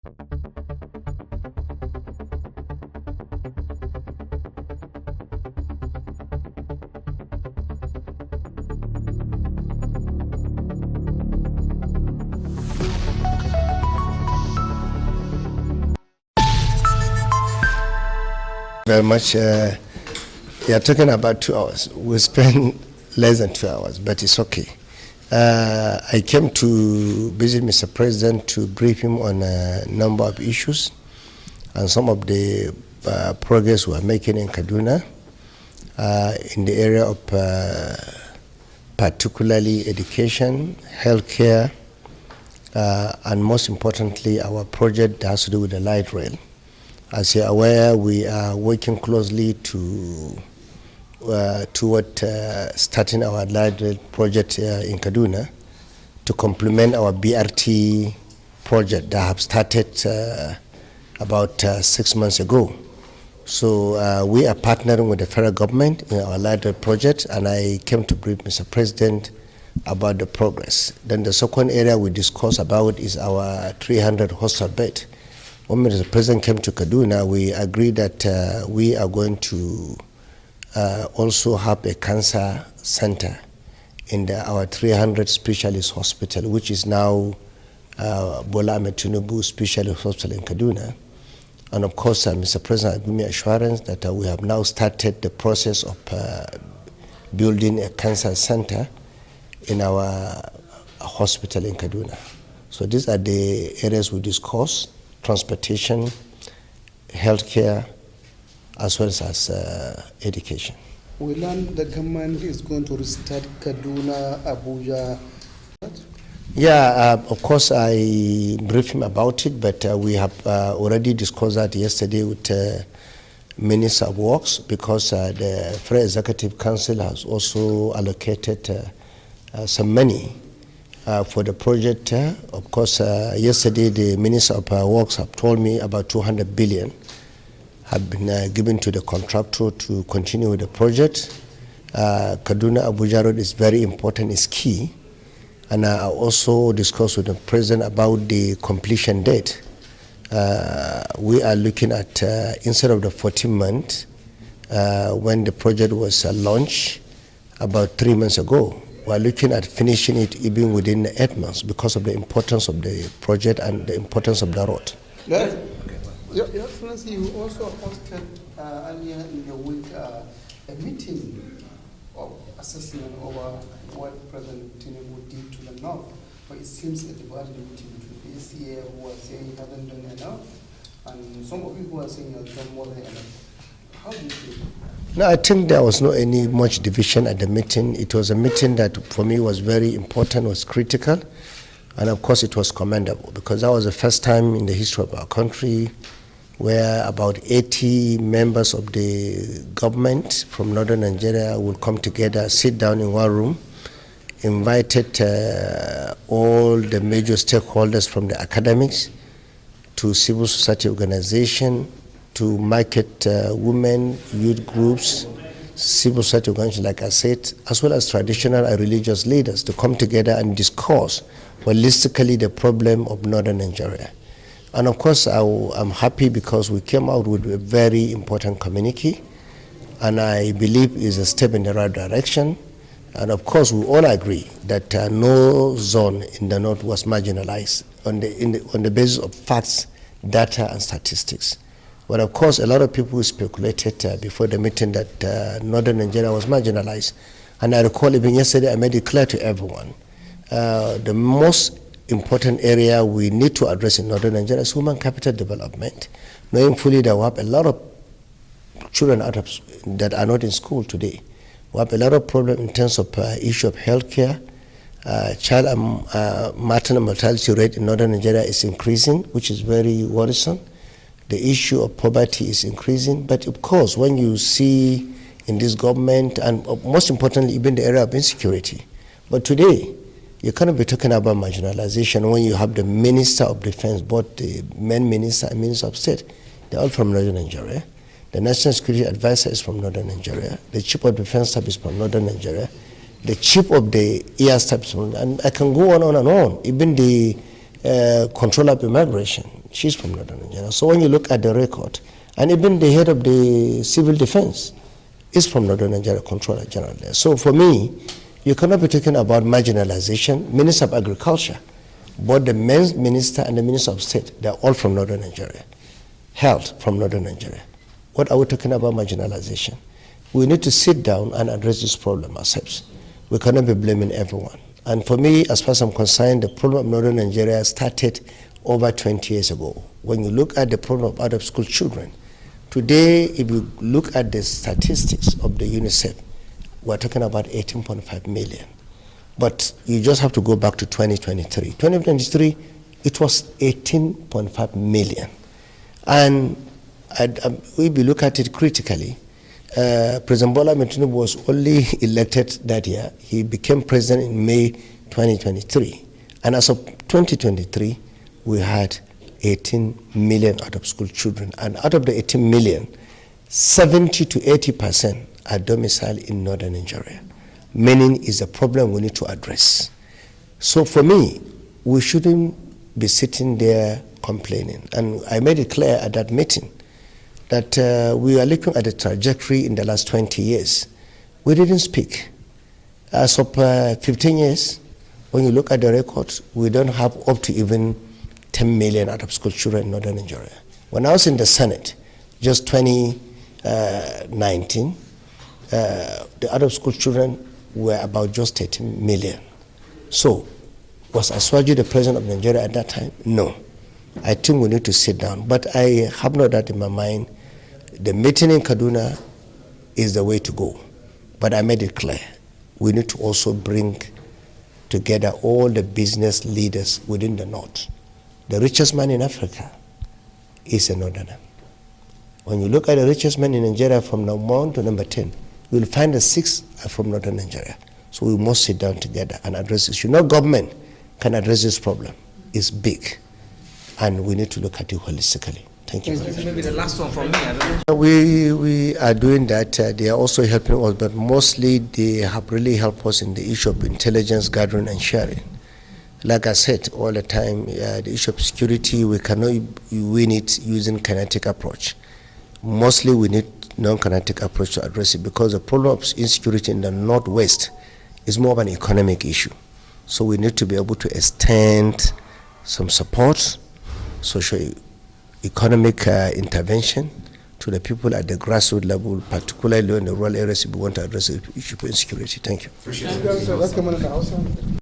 Very much. You are talking about 2 hours. We spent less than 2 hours, but it's okay. I came to visit Mr. President to brief him on a number of issues and some of the progress we are making in Kaduna in the area of particularly education, healthcare, and most importantly, our project that has to do with the light rail. As you're aware, we are working closely toward starting our light rail project in Kaduna to complement our BRT project that have started about 6 months ago. So we are partnering with the federal government in our light rail project, and I came to brief Mr. President about the progress. Then the second area we discussed about is our 300 hostel bed. When Mr. President came to Kaduna, we agreed that we are going to also have a cancer center in our 300 specialist hospital, which is now Bola Ahmed Tinubu Specialist Hospital in Kaduna. And of course, Mr. President gave me assurance that we have now started the process of building a cancer center in our hospital in Kaduna. So these are the areas we discussed: transportation, healthcare, as well as education. We learned the government is going to restart Kaduna, Abuja. Yeah, of course I briefed him about it, but we have already discussed that yesterday with Minister of Works, because the Federal Executive Council has also allocated some money for the project. Of course, yesterday the Minister of Works have told me about 200 billion have been given to the contractor to continue with the project. Kaduna-Abuja Road is very important, it's key. And I also discussed with the President about the completion date. We are looking at, instead of the 14 months, when the project was launched about 3 months ago, we are looking at finishing it even within 8 months because of the importance of the project and the importance of the road. Yes. Your Excellency, you also hosted earlier in the week a meeting of assessment over what President Tinubu did to the north. But it seems a divided meeting between the ACA who are saying he hasn't done enough, and some of you who are saying he has done more than enough. How do you feel? No, I think there was not any much division at the meeting. It was a meeting that for me was very important, was critical, and of course it was commendable, because that was the first time in the history of our country where about 80 members of the government from northern Nigeria will come together, sit down in one room, invited all the major stakeholders from the academics to civil society organization, to market women, youth groups, civil society organizations, like I said, as well as traditional and religious leaders to come together and discuss holistically the problem of northern Nigeria. And of course, I'm happy because we came out with a very important communique, and I believe is a step in the right direction. And of course, we all agree that no zone in the north was marginalized on the basis of facts, data, and statistics. But of course, a lot of people speculated before the meeting that northern Nigeria was marginalized. And I recall even yesterday I made it clear to everyone, the most important area we need to address in northern Nigeria is human capital development, knowing fully that we have a lot of children that are not in school today. We have a lot of problems in terms of issue of healthcare. Child and maternal mortality rate in northern Nigeria is increasing, which is very worrisome. The issue of poverty is increasing. But of course, when you see in this government, and most importantly, even the area of insecurity. But today, you cannot be talking about marginalization when you have the Minister of Defense, both the main minister and Minister of State. They're all from northern Nigeria. The National Security Advisor is from northern Nigeria. The Chief of Defense Staff is from northern Nigeria. The Chief of the Air Staff is from, and I can go on and on. Even the Controller of Immigration, She's from Northern Nigeria. So when you look at the record, and even the head of the civil defense is from Northern Nigeria, Controller General there. So for me, you cannot be talking about marginalization. Minister of Agriculture, both the minister and the Minister of State, they're all from Northern Nigeria. Health from Northern Nigeria. What are we talking about marginalization? We need to sit down and address this problem ourselves. We cannot be blaming everyone. And for me, as far as I'm concerned, the problem of Northern Nigeria started over 20 years ago. When you look at the problem of out-of-school children, today, if you look at the statistics of the UNICEF, we're talking about 18.5 million. But you just have to go back to 2023. 2023, it was 18.5 million. And if you look at it critically, President Bola Ahmed Tinubu was only elected that year. He became president in May 2023. And as of 2023, we had 18 million out-of-school children. And out of the 18 million, 70 to 80% are domiciled in Northern Nigeria, meaning it's a problem we need to address. So for me, we shouldn't be sitting there complaining. And I made it clear at that meeting that we are looking at the trajectory in the last 20 years. We didn't speak. As of 15 years, when you look at the records, we don't have up to even 10 million out-of-school children in Northern Nigeria. When I was in the Senate, just 2019, the out-of-school children were about just 13 million. So, was Aswaju the president of Nigeria at that time? No. I think we need to sit down. But I have no doubt in my mind, the meeting in Kaduna is the way to go. But I made it clear, we need to also bring together all the business leaders within the North. The richest man in Africa is a Northerner. When you look at the richest man in Nigeria from number 1 to number 10, you'll find the 6 are from Northern Nigeria. So we must sit down together and address this. You know, government can address this problem. It's big. And we need to look at it holistically. Thank you. Maybe the last one from me. I don't know. We are doing that. They are also helping us, but mostly they have really helped us in the issue of intelligence gathering and sharing. Like I said all the time, the issue of security, we cannot win it using kinetic approach. Mostly we need non-kinetic approach to address it because the problem of insecurity in the Northwest is more of an economic issue. So we need to be able to extend some support, socio-economic intervention to the people at the grassroots level, particularly in the rural areas if we want to address the issue of insecurity. Thank you. Appreciate it.